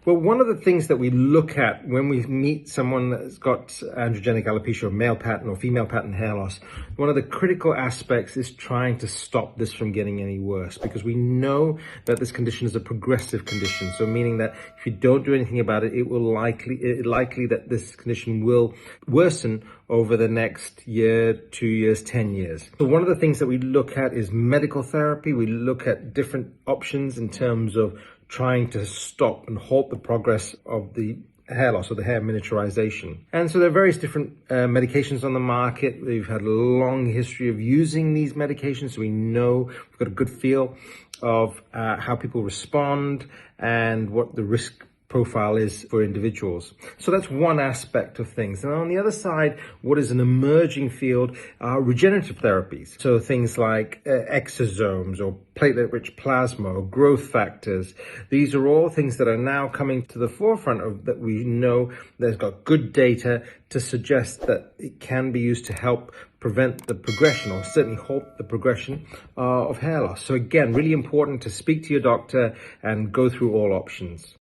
Well, one of the things that we look at when we meet someone that's got androgenic alopecia or male pattern or female pattern hair loss, one of the critical aspects is trying to stop this from getting any worse, because we know that this condition is a progressive condition. So meaning that if you don't do anything about it, it likely that this condition will worsen over the next year, 2 years, 10 years. So one of the things that we look at is medical therapy. We look at different options in terms of trying to stop and halt the progress of the hair loss or the hair miniaturization. And so there are various different medications on the market. We've had a long history of using these medications, so we know we've got a good feel of how people respond and what the risk profile is for individuals. So that's one aspect of things. And on the other side, what is an emerging field are regenerative therapies. So things like exosomes or platelet-rich plasma or growth factors. These are all things that are now coming to the forefront of that we know there's got good data to suggest that it can be used to help prevent the progression or certainly halt the progression of hair loss. So again, really important to speak to your doctor and go through all options.